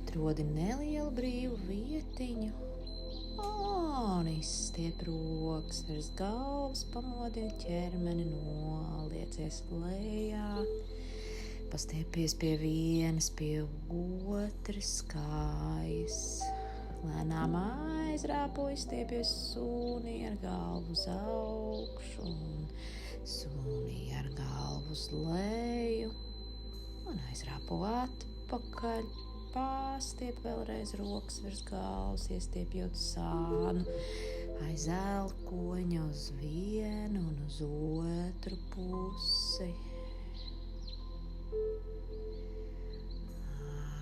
Atrodi nelielu brīvu vietiņu un izstiep rokas virs galvas, pamodini ķermeni, noliecies lejā, pastiepies pie vienas, pie otras kājas. Lēnām aizrāpo, izstiepies sūnī ar galvu uz augšu un sūnī ar galvu uz leju un aizrāpo atpakaļ. Pārstiep vēlreiz rokas virs galvas, iestiepjot sānu aiz elkoņa uz vienu un uz otru pusi.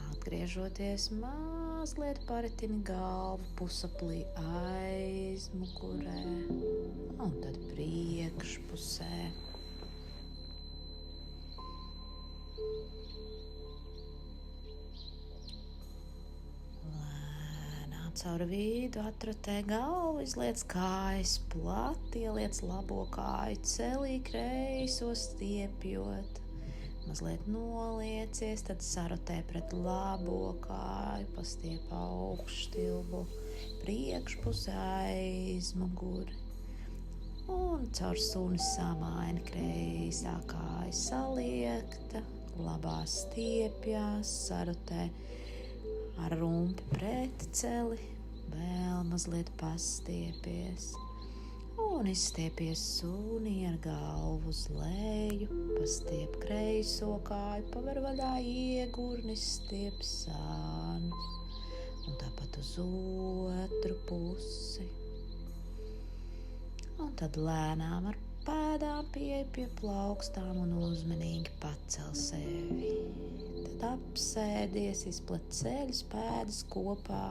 Atgriežoties mazliet paritini galvu pusaplī aizmugurē un tad priekšpusē. Caur vidu atrotē galvu, izliec kājas plati, ieliec labo kāju celī, kreiso stiepjot. Mazliet noliecies, tad sarotē pret labo kāju, pastiep augšstilbu, priekšpusē aizmuguri. Un caur suni samaini, kreisā kāja saliekta, labā stiepjās, sarotē ar rumpi pret celi, vēl mazliet pastiepies un izstiepies sūnī ar galvu uz leju, pastiep kreiso kāju, paver vaļā iegurni, stiep sānus un tāpat uz otru pusi. Un tad lēnām ar pēdām pieeja pie plaukstām un uzmanīgi pacel sevi. Tad apsēdies, izplet ceļus, pēdas kopā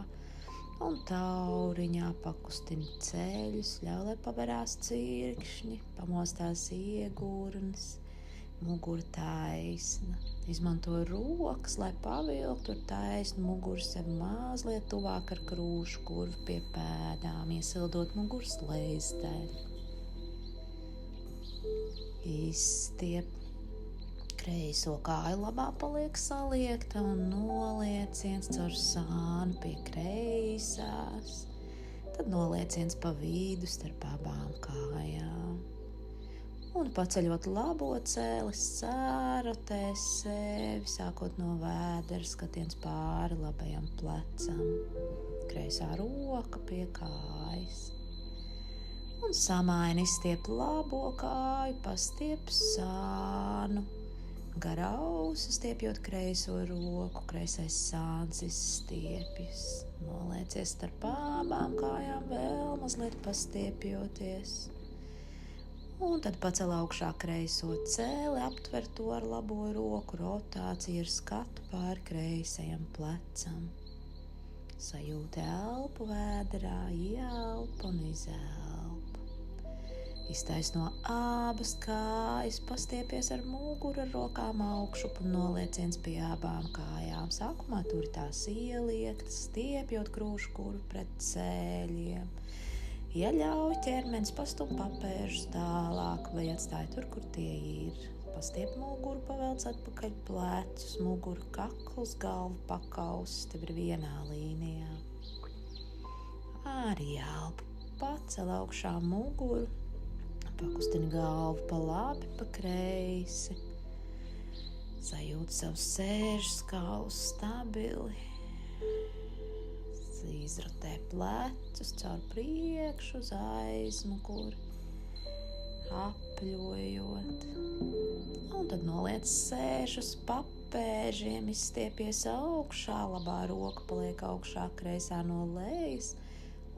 un tauriņā pakustini ceļus, ļauj, lai paverās cirkšņi, pamostās iegurnes, mugura taisna. Izmanto rokas, lai pavilktu ar taisnu muguru sev mazliet tuvāk ar krūšu kurvu pie pēdām, iesildot muguras lejas daļu. Izstiep kreiso kāju, labā paliek saliekta un nolieciens caur sānu pie kreisās. Tad nolieciens pa vidu starp abām kājām. Un paceļot labo cēli, sārotē sevi, sākot no vēdera, skatiens pāri labajam plecam. Kreisā roka pie kājas. Un samaini, izstiep labo kāju, pastiep sānu. Gar ausi stiepjot kreiso roku, kreisais sāns izstiepjas. Noliecies starp abām kājām, vēl mazliet pastiepjoties. Un tad pacel augšā kreiso cēli, aptver to ar labo roku, rotācija ar skatu pāri kreisajam plecam. Sajūti elpu vēderā, ieelpu un izelpu. Iztaisno abas kājas, pastiepies ar muguru, ar rokām augšup un nolieciens pie abām kājām. Sākumā tur tās ieliektas, stiepjot krūšu kurvu pret ceļiem. Ja ļauj, ķermenis pastum papēžus tālāk vai atstāj tur, kur tie ir. Pastiep muguru, pavelc atpakaļ plecus, muguru, kakls, galva, pakausis, tev ir vienā līnijā. Arī elpu, pacel augšā muguru, pakustini galvu pa labi, pa kreisi. Sajūti savu sēžskalu stabili. Izrotē plecus caur priekšu uz aizmuguri, apļojot. Un tad noliec sēžus papēžiem, izstiepies augšā, labā roka paliek augšā, kreisā no lejas.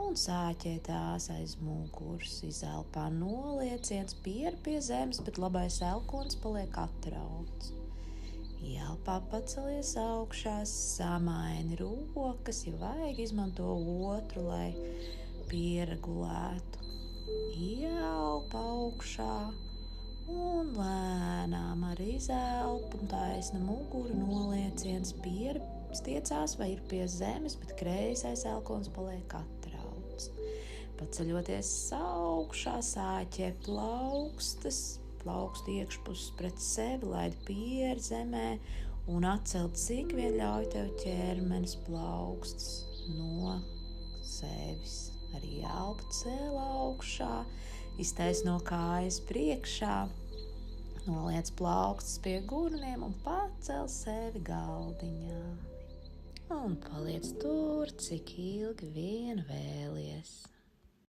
Un sāķē tās aiz muguras, izelpā nolieciens, pier pie zemes, bet labais elkons paliek atrauts. Ielpā pacelies augšā, samaini rokas, ja vajag, izmanto otru, lai pieregulētu. Ielpa augšā un lēnām ar izelpu un taisna muguru nolieciens, stiecās vai ir pie zemes, bet kreisais elkons paliek atrauts. Paceļoties augšā, sāķē plaukstu iekšpuses pret sevi, laid pieri zemē un atcelt, cik vien ļauj tev ķermenis plaukstas no sevis. Arī elpu cēl augšā, iztaisno kājas priekšā, noliec plaukstas pie gurniem un pacel sevi galdiņā. Un paliec tur, cik ilgi vien vēlies.